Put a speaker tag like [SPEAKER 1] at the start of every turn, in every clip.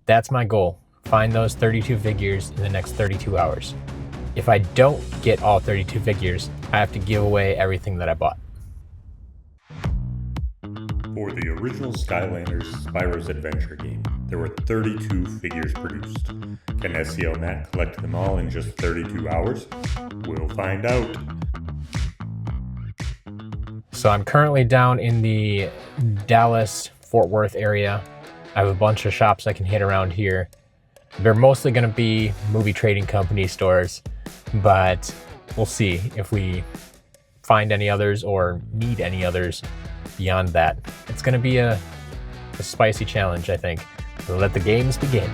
[SPEAKER 1] That's my goal. Find those 32 figures in the next 32 hours. If I don't get all 32 figures, I have to give away everything that I bought.
[SPEAKER 2] For the original Skylanders Spyro's Adventure game, there were 32 figures produced. Can SCL Matt collect them all in just 32 hours? We'll find out.
[SPEAKER 1] So I'm currently down in the Dallas-Fort Worth area. I have a bunch of shops I can hit around here. They're mostly going to be movie trading company stores, but we'll see if we find any others or need any others beyond that. It's going to be a spicy challenge, I think. We'll let the games begin.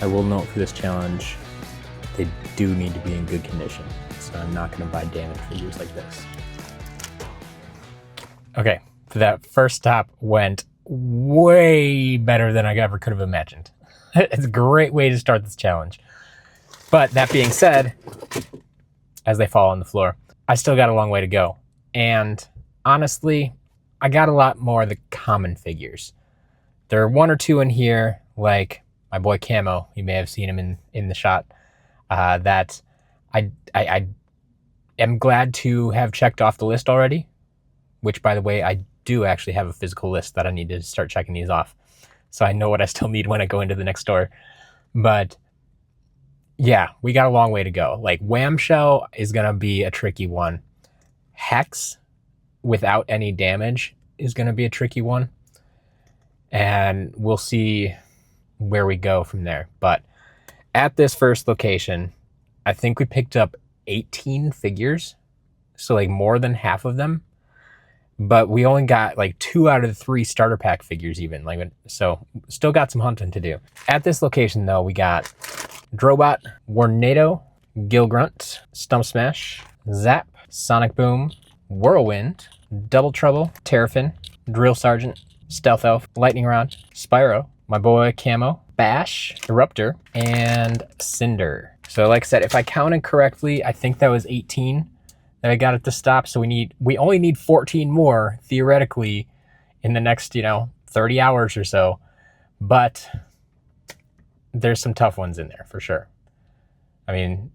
[SPEAKER 1] I will note for this challenge, they do need to be in good condition, so I'm not going to buy damaged figures like this. Okay, that first stop went way better than I ever could have imagined. It's a great way to start this challenge. But that being said, as they fall on the floor, I still got a long way to go. And honestly, I got a lot more of the common figures. There are one or two in here, like my boy Camo, you may have seen him in the shot, that I am glad to have checked off the list already, which, by the way, I do actually have a physical list that I need to start checking these off. So I know what I still need when I go into the next store. But yeah, we got a long way to go. Like, Whamshell is going to be a tricky one. Hex, without any damage, is going to be a tricky one. And we'll see where we go from there. But at this first location, I think we picked up 18 figures. So like more than half of them. But we only got like 2 out of the 3 starter pack figures even. So still got some hunting to do. At this location though, we got Drobot, Warnado, Gilgrunt, Stump Smash, Zap, Sonic Boom, Whirlwind, Double Trouble, Terrafin, Drill Sergeant, Stealth Elf, Lightning Rod, Spyro, my boy Camo, Bash, Eruptor, and Cinder. So like I said, if I counted correctly, I think that was 18 that I got at the stop. So we only need 14 more theoretically in the next, 30 hours or so. But there's some tough ones in there for sure. I mean,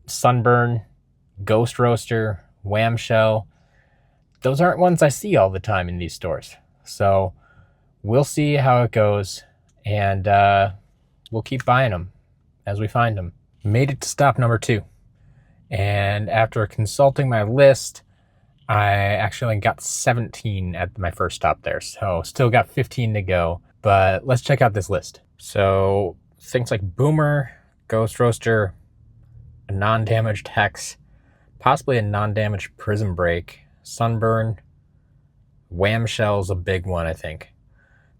[SPEAKER 1] Sunburn, Ghost Roaster, Whamshell, those aren't ones I see all the time in these stores. So we'll see how it goes, and we'll keep buying them as we find them. Made it to stop number 2. And after consulting my list, I actually got 17 at my first stop there. So still got 15 to go, but let's check out this list. So things like Boomer, Ghost Roaster, a non-damaged Hex, possibly a non-damaged Prism Break, Sunburn, Whamshell's a big one, I think.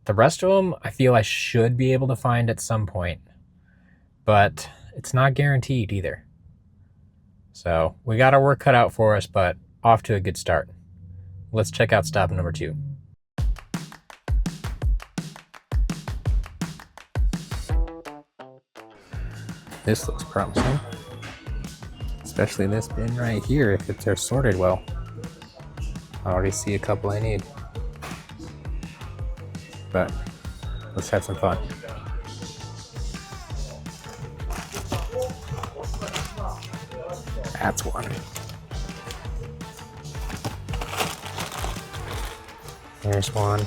[SPEAKER 1] The rest of them, I feel I should be able to find at some point, but it's not guaranteed either. So we got our work cut out for us, but off to a good start. Let's check out stop number 2. This looks promising, especially this bin right here if they're sorted well. I already see a couple I need, but let's have some fun. That's one. There's one.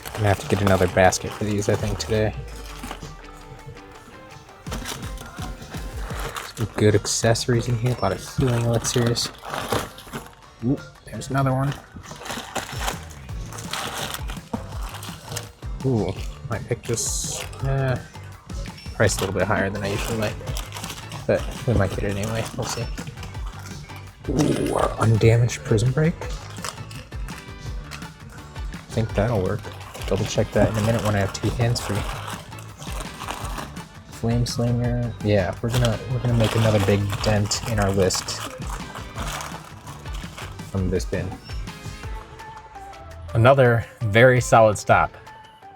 [SPEAKER 1] I'm gonna have to get another basket for these, I think, today. Some good accessories in here. A lot of healing elixirs. Ooh, there's another one. Ooh, might pick this. Price a little bit higher than I usually like, but we might get it anyway. We'll see. Ooh, our undamaged prison break. I think that'll work. Double check that in a minute when I have 2 hands free. Flame Slinger. Yeah, we're gonna make another big dent in our list from this bin. Another very solid stop.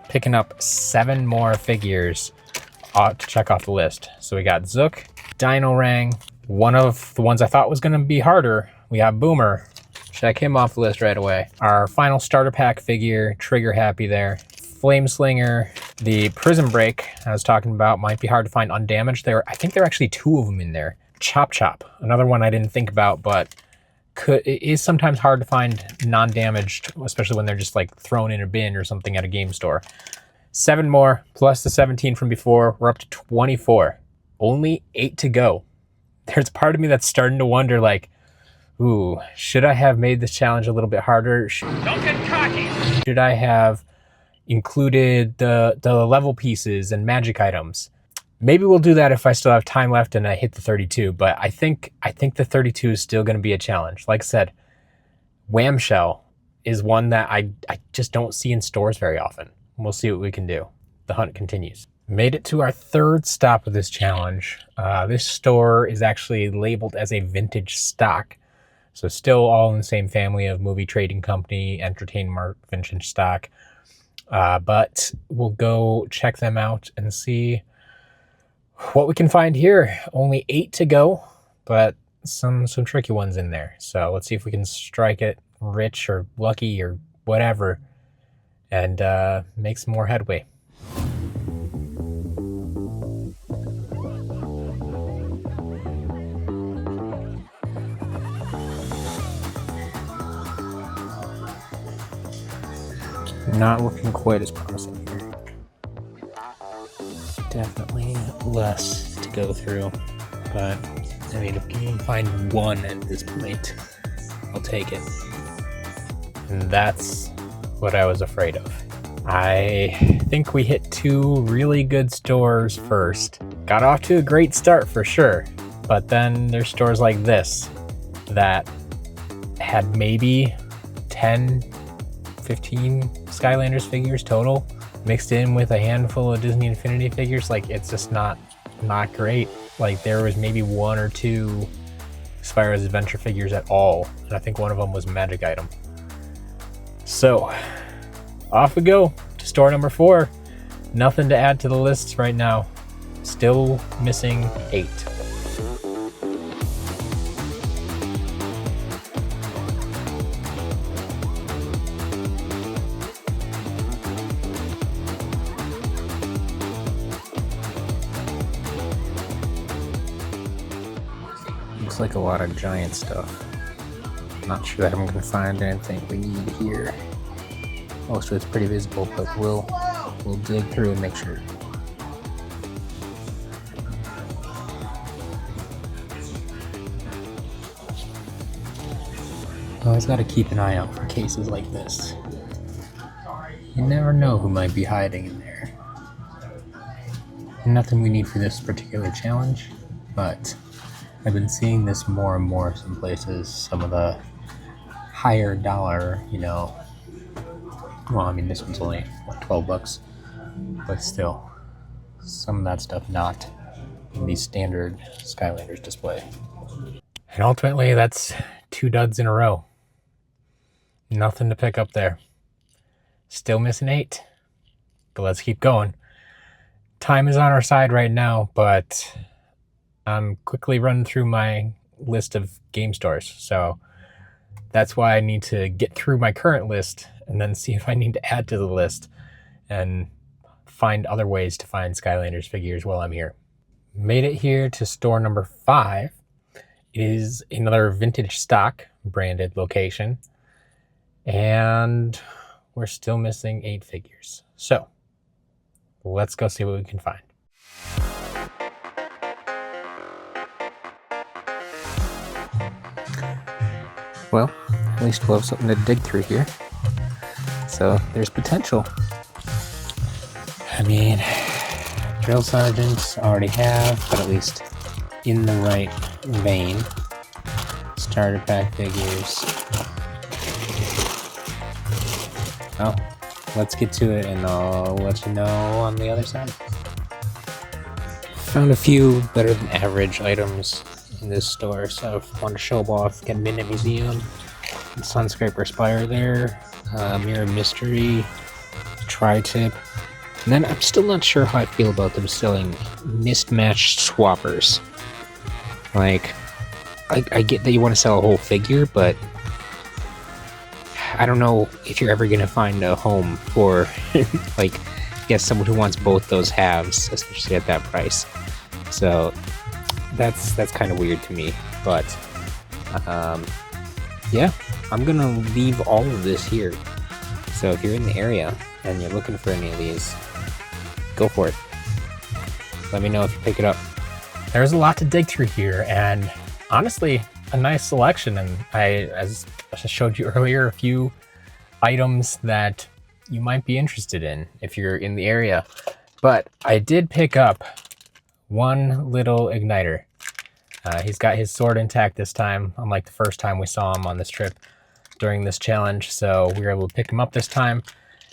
[SPEAKER 1] Picking up 7 more figures to check off the list. So we got Zook, Dino Rang, one of the ones I thought was gonna be harder. We got Boomer. Check him off the list right away. Our final starter pack figure, Trigger Happy there. Flame Slinger, the Prison Break I was talking about might be hard to find undamaged. I think there are actually 2 of them in there. Chop Chop, another one I didn't think about, but it is sometimes hard to find non-damaged, especially when they're just like thrown in a bin or something at a game store. 7 more, plus the 17 from before, we're up to 24. Only 8 to go. There's part of me that's starting to wonder, like, ooh, should I have made this challenge a little bit harder? Don't get cocky! Should I have included the level pieces and magic items? Maybe we'll do that if I still have time left and I hit the 32, but I think the 32 is still going to be a challenge. Like I said, Whamshell is one that I just don't see in stores very often. We'll see what we can do. The hunt continues. Made it to our 3rd stop of this challenge. This store is actually labeled as a vintage stock. So still all in the same family of movie trading company, entertainment, vintage stock. But we'll go check them out and see what we can find here. Only 8 to go, but some tricky ones in there. So let's see if we can strike it rich or lucky or whatever and make some more headway. Not looking quite as promising here. Definitely less to go through, but I mean, if we can find 1 at this point, I'll take it. And that's what I was afraid of. I think we hit 2 really good stores first. Got off to a great start for sure, but then there's stores like this that had maybe 10, 15 Skylanders figures total, mixed in with a handful of Disney Infinity figures. Like, it's just not great. Like, there was maybe 1 or 2 Spyro's Adventure figures at all, and I think one of them was a magic item. So off we go to store number 4. Nothing to add to the lists right now. Still missing 8. Looks like a lot of giant stuff. Not sure that I'm going to find anything we need here. Most of it's pretty visible, but we'll dig through and make sure. Always got to keep an eye out for cases like this. You never know who might be hiding in there. Nothing we need for this particular challenge, but I've been seeing this more and more some places. Some of the higher dollar, well, I mean, this one's only, what, 12 bucks? But still, some of that stuff not in the standard Skylanders display. And ultimately, that's 2 duds in a row. Nothing to pick up there. Still missing 8, but let's keep going. Time is on our side right now, but I'm quickly running through my list of game stores. So that's why I need to get through my current list and then see if I need to add to the list and find other ways to find Skylanders figures while I'm here. Made it here to store number 5. It is another vintage stock branded location, and we're still missing 8 figures. So let's go see what we can find. Well, at least we'll have something to dig through here. So there's potential. I mean, drill sergeants already have, but at least in the right vein. Starter pack figures. Well, let's get to it and I'll let you know on the other side. Found a few better than average items in this store, so if you want to show them off, get Minute Museum, Sunscraper Spire there, Mirror Mystery, Tri-Tip, and then I'm still not sure how I feel about them selling mismatched swappers. Like, I get that you want to sell a whole figure, but I don't know if you're ever going to find a home for, like, I guess someone who wants both those halves, especially at that price. So that's kind of weird to me, but yeah, I'm gonna leave all of this here. So if you're in the area and you're looking for any of these, go for it. Let me know if you pick it up. There's a lot to dig through here, and honestly, a nice selection. And as I showed you earlier, a few items that you might be interested in if you're in the area. But I did pick up one little igniter. He's got his sword intact this time, unlike the first time we saw him on this trip during this challenge. So we were able to pick him up this time,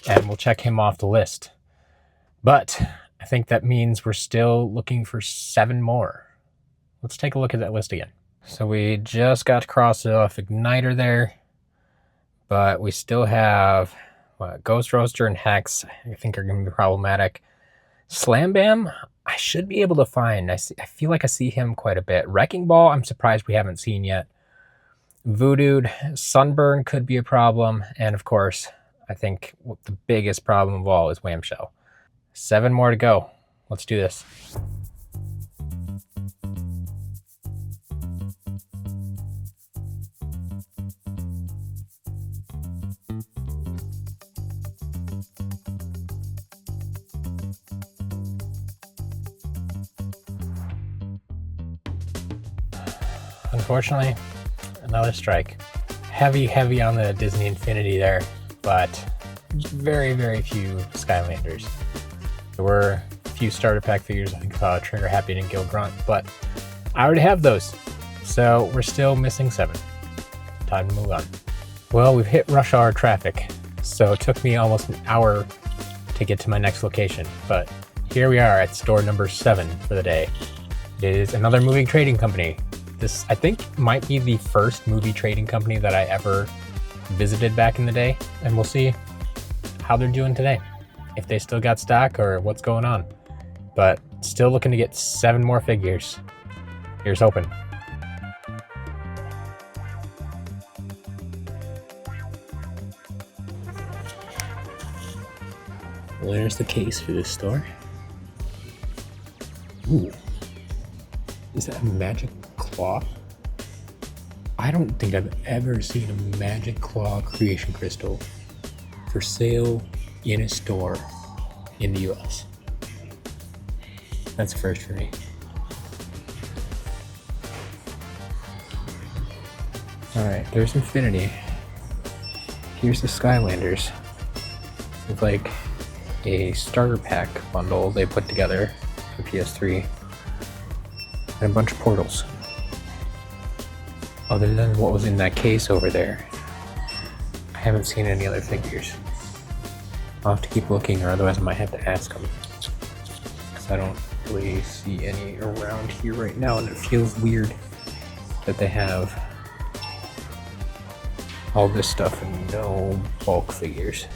[SPEAKER 1] and we'll check him off the list. But I think that means we're still looking for 7 more. Let's take a look at that list again. So we just got to cross off igniter there, but we still have Ghost Roaster and Hex. I think are going to be problematic. Slam Bam, I should be able to find. I feel like I see him quite a bit. Wrecking Ball, I'm surprised we haven't seen yet. Voodooed, Sunburn could be a problem. And of course, I think the biggest problem of all is Whamshell. 7 more to go. Let's do this. Unfortunately, another strike. Heavy on the Disney Infinity there, but very, very few Skylanders. There were a few starter pack figures. I think Trigger Happy and Gil Grunt, but I already have those. So we're still missing 7. Time to move on. Well, we've hit rush hour traffic, so it took me almost an hour to get to my next location. But here we are at store number 7 for the day. It is another moving trading company. This, I think, might be the first movie trading company that I ever visited back in the day, and we'll see how they're doing today. If they still got stock or what's going on. But still looking to get 7 more figures. Here's hoping. There's the case for this store. Ooh. Is that a magic claw? I don't think I've ever seen a magic claw creation crystal for sale in a store in the US. That's a first for me. Alright, there's Infinity. Here's the Skylanders. With like a starter pack bundle they put together for PS3. And a bunch of portals. Other than what was in that case over there, I haven't seen any other figures. I'll have to keep looking, or otherwise I might have to ask them. Because I don't really see any around here right now, and it feels weird that they have all this stuff and no bulk figures.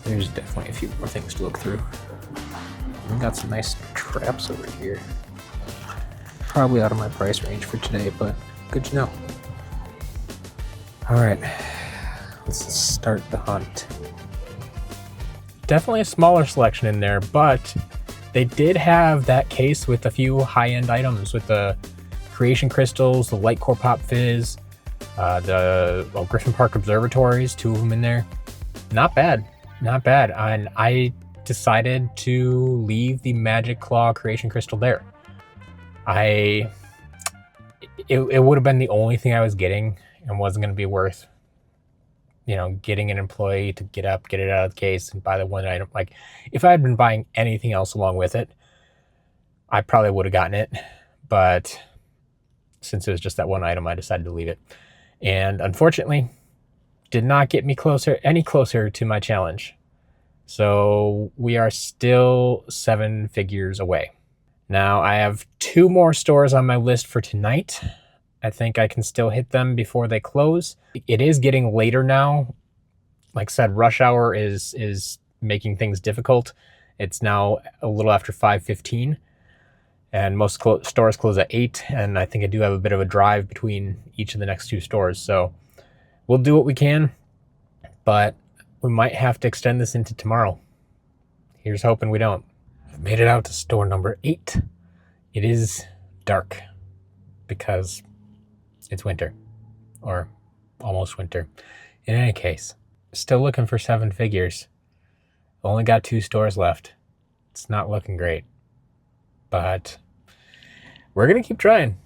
[SPEAKER 1] There's definitely a few more things to look through. We've got some nice traps over here. Probably out of my price range for today, but good to know. Alright, let's start the hunt. Definitely a smaller selection in there, but they did have that case with a few high-end items with the creation crystals, the light core pop fizz, the Griffin Park observatories, 2 of them in there. Not bad. Not bad. And I decided to leave the Magic Claw Creation Crystal there. It would have been the only thing I was getting and wasn't going to be worth, getting an employee to get it out of the case and buy the one item. Like, if I had been buying anything else along with it, I probably would have gotten it. But since it was just that one item, I decided to leave it. And unfortunately, did not get me any closer to my challenge. So we are still 7 figures away. Now I have 2 more stores on my list for tonight. I think I can still hit them before they close. It is getting later now. Like I said, rush hour is making things difficult. It's now a little after 5:15, and most stores close at 8. And I think I do have a bit of a drive between each of the next 2 stores. So we'll do what we can, but we might have to extend this into tomorrow. Here's hoping we don't. I've made it out to store number 8. It is dark because it's winter, or almost winter. In any case, still looking for 7 figures. Only got 2 stores left. It's not looking great, but we're going to keep trying.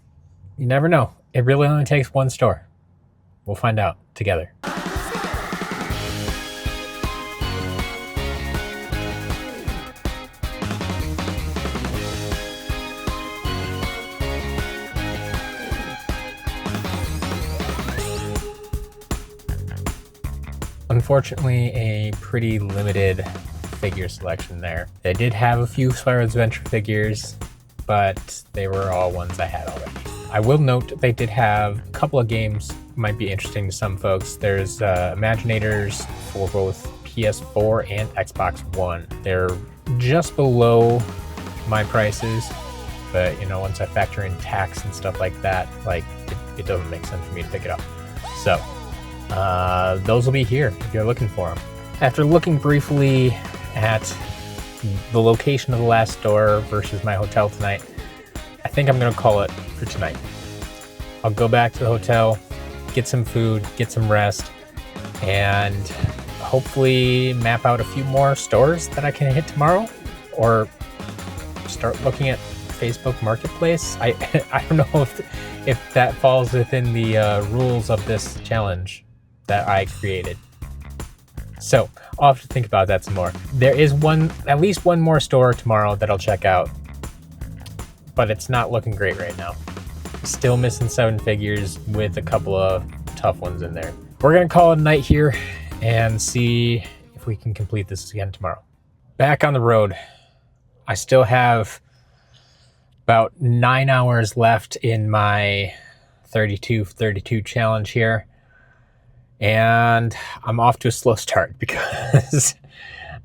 [SPEAKER 1] You never know. It really only takes 1 store. We'll find out together. Unfortunately, a pretty limited figure selection there. They did have a few Spyro's Adventure figures, but they were all ones I had already. I will note they did have a couple of games might be interesting to some folks. There's Imaginators for both PS4 and Xbox One. They're just below my prices, but once I factor in tax and stuff like that, it doesn't make sense for me to pick it up. So those will be here if you're looking for them. After looking briefly at the location of the last store versus my hotel tonight, I think I'm going to call it for tonight. I'll go back to the hotel, get some food, get some rest, and hopefully map out a few more stores that I can hit tomorrow, or start looking at Facebook Marketplace. I don't know if that falls within the rules of this challenge that I created. So I'll have to think about that some more. There is at least one more store tomorrow that I'll check out, but it's not looking great right now. Still missing 7 figures with a couple of tough ones in there. We're gonna call it a night here and see if we can complete this again tomorrow. Back on the road. I still have about 9 hours left in my 32 challenge here. And I'm off to a slow start because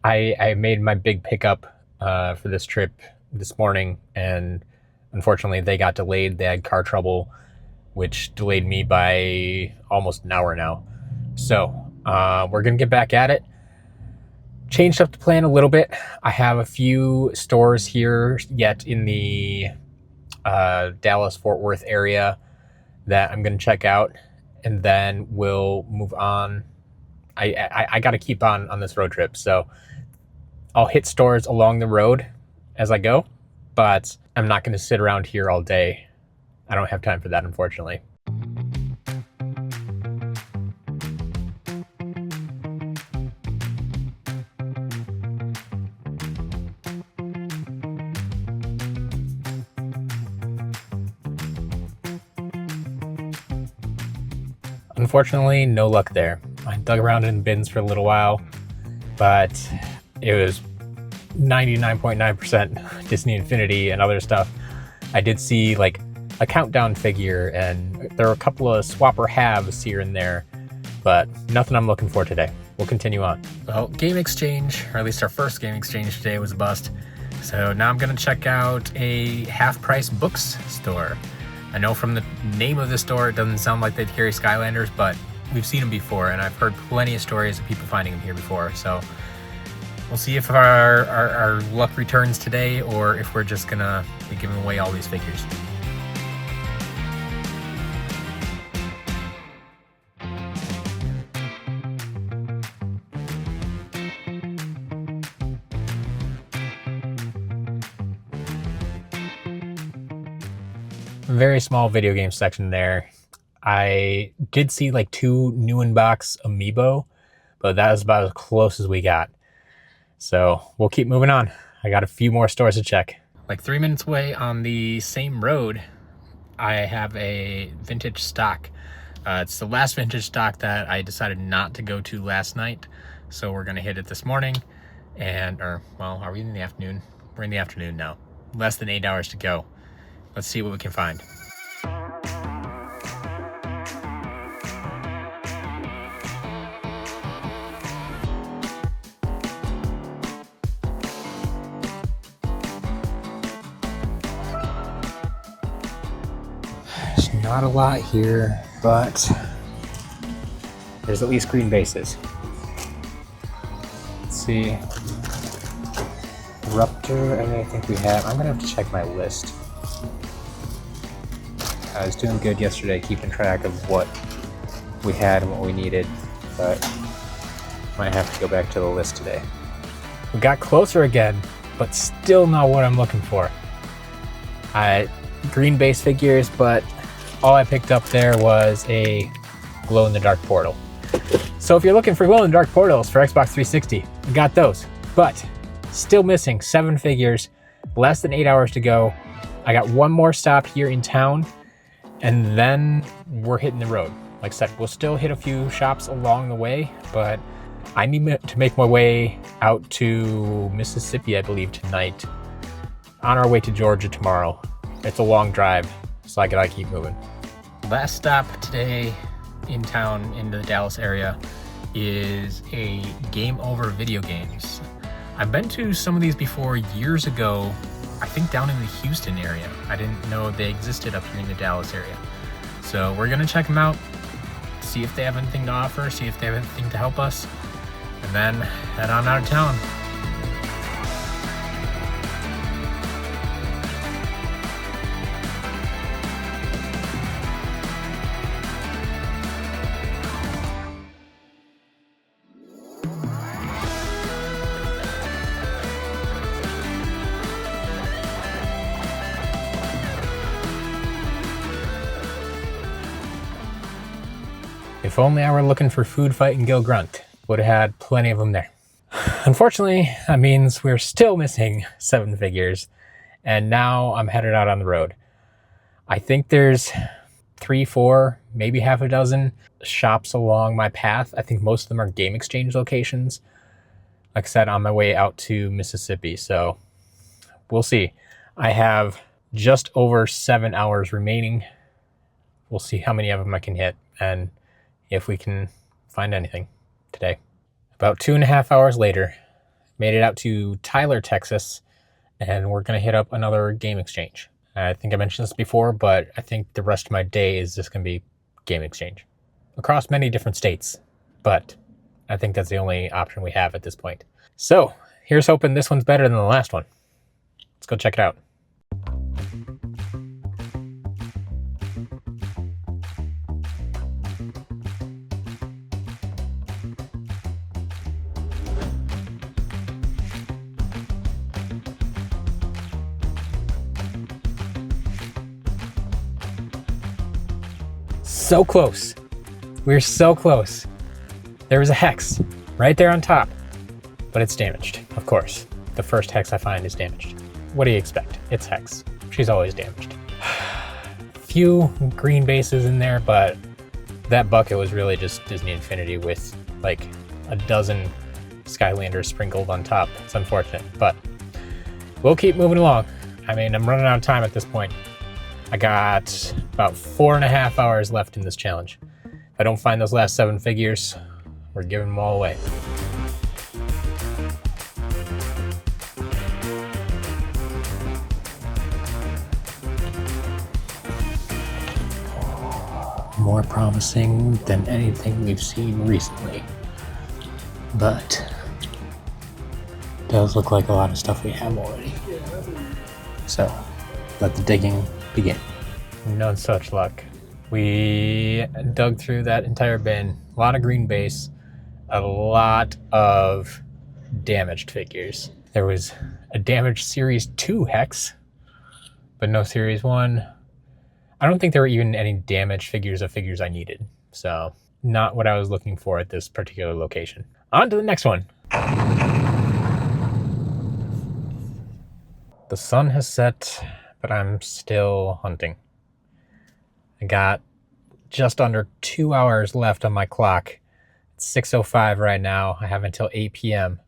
[SPEAKER 1] I made my big pickup for this trip this morning, and unfortunately they got delayed. They had car trouble, which delayed me by almost an hour now. So we're gonna get back at it. Changed up the plan a little bit. I have a few stores here yet in the Dallas-Fort Worth area that I'm gonna check out, and then we'll move on. I got to keep on this road trip, so I'll hit stores along the road as I go, but I'm not going to sit around here all day. I don't have time for that, unfortunately. Unfortunately, no luck there. I dug around in bins for a little while, but it was 99.9% Disney Infinity and other stuff. I did see like a countdown figure, and there were a couple of swapper halves here and there, but nothing I'm looking for today. We'll continue on. Well, game exchange, or at least our first game exchange today, was a bust. So now I'm gonna check out a half-price books store. I know from the name of the store, it doesn't sound like they carry Skylanders, but we've seen them before, and I've heard plenty of stories of people finding them here before. So we'll see if our luck returns today, or if we're just gonna be giving away all these figures. Very small video game section there. I did see like 2 new in-box amiibo, but that was about as close as we got. So we'll keep moving on. I got a few more stores to check. Like 3 minutes away on the same road, I have a vintage stock. It's the last vintage stock that I decided not to go to last night. So we're gonna hit it this morning well, are we in the afternoon? We're in the afternoon now. Less than 8 hours to go. Let's see what we can find. There's not a lot here, but there's at least green bases. Let's see. Rupture, I think we have. I'm gonna have to check my list. I was doing good yesterday, keeping track of what we had and what we needed, but might have to go back to the list today. We got closer again, but still not what I'm looking for. Green base figures, but all I picked up there was a glow-in-the-dark portal. So if you're looking for glow-in-the-dark portals for Xbox 360, we got those, but still missing 7 figures, less than 8 hours to go. I got one more stop here in town, and then we're hitting the road. Like I said, we'll still hit a few shops along the way, but I need to make my way out to Mississippi, I believe, tonight. On our way to Georgia tomorrow. It's a long drive, so I gotta keep moving. Last stop today in town in the Dallas area is a Game Over Video Games. I've been to some of these before years ago, I think down in the Houston area. I didn't know they existed up here in the Dallas area. So we're gonna check them out, see if they have anything to offer, see if they have anything to help us, and then head on out of town. If only I were looking for Food Fight and Gil Grunt. Would have had plenty of them there. Unfortunately, that means we're still missing 7 figures, and now I'm headed out on the road. I think there's 3, 4, maybe half a dozen shops along my path. I think most of them are game exchange locations. Like I said, on my way out to Mississippi, so we'll see. I have just over 7 hours remaining. We'll see how many of them I can hit, and if we can find anything today. About 2.5 hours later, made it out to Tyler, Texas, and we're gonna hit up another game exchange. I think I mentioned this before, but I think the rest of my day is just gonna be game exchange across many different states, but I think that's the only option we have at this point. So here's hoping this one's better than the last one. Let's go check it out. So close. We're so close. There was a hex right there on top, but it's damaged, of course. The first hex I find is damaged. What do you expect? It's Hex. She's always damaged. Few green bases in there, but that bucket was really just Disney Infinity with like a dozen Skylanders sprinkled on top. It's unfortunate, but we'll keep moving along. I mean, I'm running out of time at this point. I got about 4.5 hours left in this challenge. If I don't find those last 7 figures, we're giving them all away. More promising than anything we've seen recently. But it does look like a lot of stuff we have already. So let the digging begin. No such luck. We dug through that entire bin. A lot of green base, a lot of damaged figures. There was a damaged Series 2 hex, but no Series 1. I don't think there were even any damaged figures of figures I needed. So not what I was looking for at this particular location. On to the next one. The sun has set, but I'm still hunting. I got just under 2 hours left on my clock. It's 6:05 right now. I have until 8 p.m.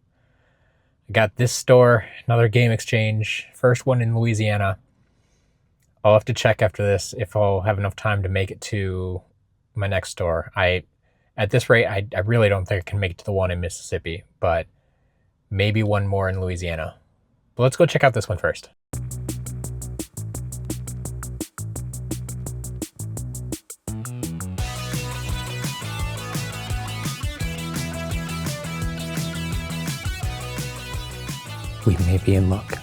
[SPEAKER 1] I got this store, another game exchange, first one in Louisiana. I'll have to check after this if I'll have enough time to make it to my next store. At this rate, I really don't think I can make it to the one in Mississippi, but maybe one more in Louisiana. But let's go check out this one first. We may be in luck.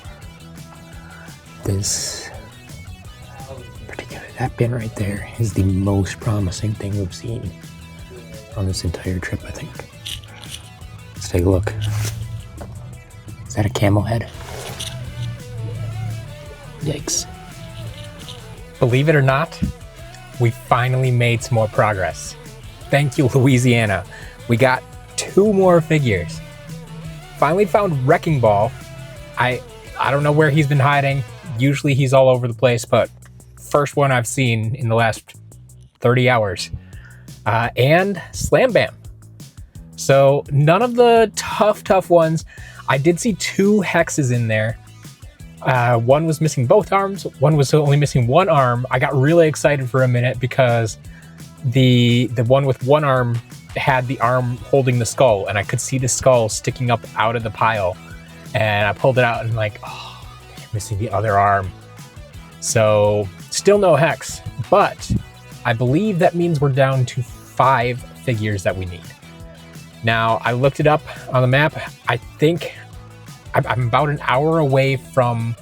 [SPEAKER 1] That bin right there is the most promising thing we've seen on this entire trip, I think. Let's take a look. Is that a camel head? Yikes. Believe it or not, we finally made some more progress. Thank you, Louisiana. We got 2 more figures. Finally found Wrecking Ball. I don't know where he's been hiding. Usually he's all over the place, but first one I've seen in the last 30 hours. And Slam Bam. So none of the tough ones. I did see 2 hexes in there. One was missing both arms. One was only missing one arm. I got really excited for a minute because the one with one arm had the arm holding the skull, and I could see the skull sticking up out of the pile. And I pulled it out and like, oh, missing the other arm. So still no hex, but I believe that means we're down to 5 figures that we need. Now, I looked it up on the map. I think I'm about an hour away from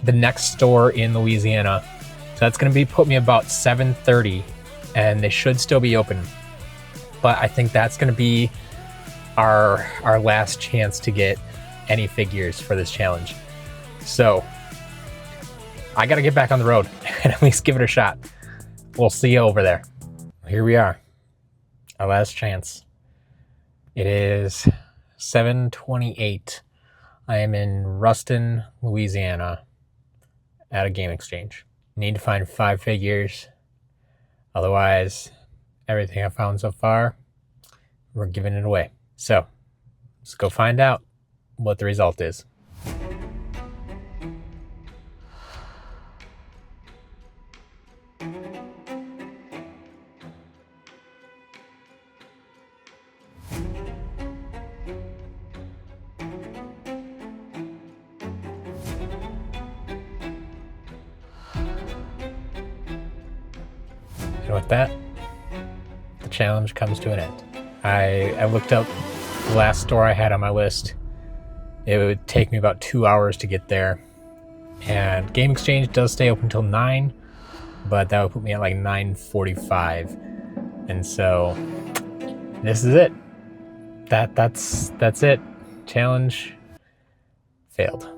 [SPEAKER 1] the next store in Louisiana. So that's going to put me about 7:30, and they should still be open. But I think that's going to be our last chance to get any figures for this challenge. So I got to get back on the road and at least give it a shot. We'll see you over there. Here we are. Our last chance. It is 7:28. I am in Ruston, Louisiana at a game exchange. Need to find 5 figures. Otherwise, everything I've found so far, we're giving it away. So let's go find out what the result is. And with that, the challenge comes to an end. I looked up the last store I had on my list. It would take me about 2 hours to get there. And Game Exchange does stay open until 9, but that would put me at like 9:45. And so this is it. That's it. Challenge failed.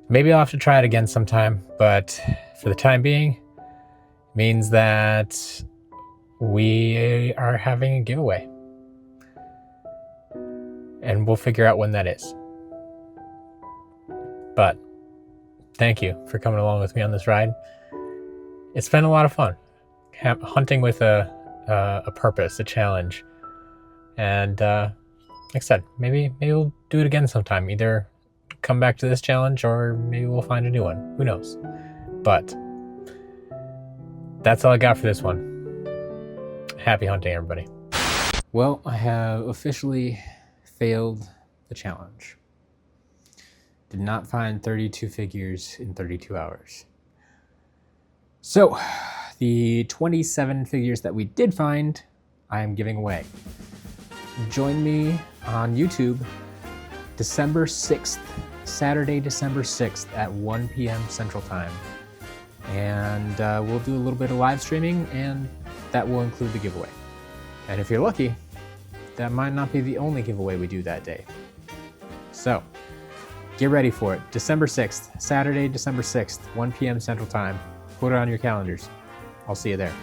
[SPEAKER 1] Maybe I'll have to try it again sometime, but for the time being, it means that we are having a giveaway. And we'll figure out when that is. But thank you for coming along with me on this ride. It's been a lot of fun. Hunting with a purpose, a challenge. And like I said, maybe we'll do it again sometime. Either come back to this challenge or maybe we'll find a new one. Who knows? But that's all I got for this one. Happy hunting, everybody. Well, I have officially failed the challenge. Did not find 32 figures in 32 hours. So, the 27 figures that we did find, I am giving away. Join me on YouTube December 6th, Saturday, December 6th at 1 p.m. Central Time. And we'll do a little bit of live streaming, and that will include the giveaway. And if you're lucky, that might not be the only giveaway we do that day. So, Get ready for it. December 6th, Saturday, December 6th, 1 p.m. Central Time. Put it on your calendars. I'll see you there.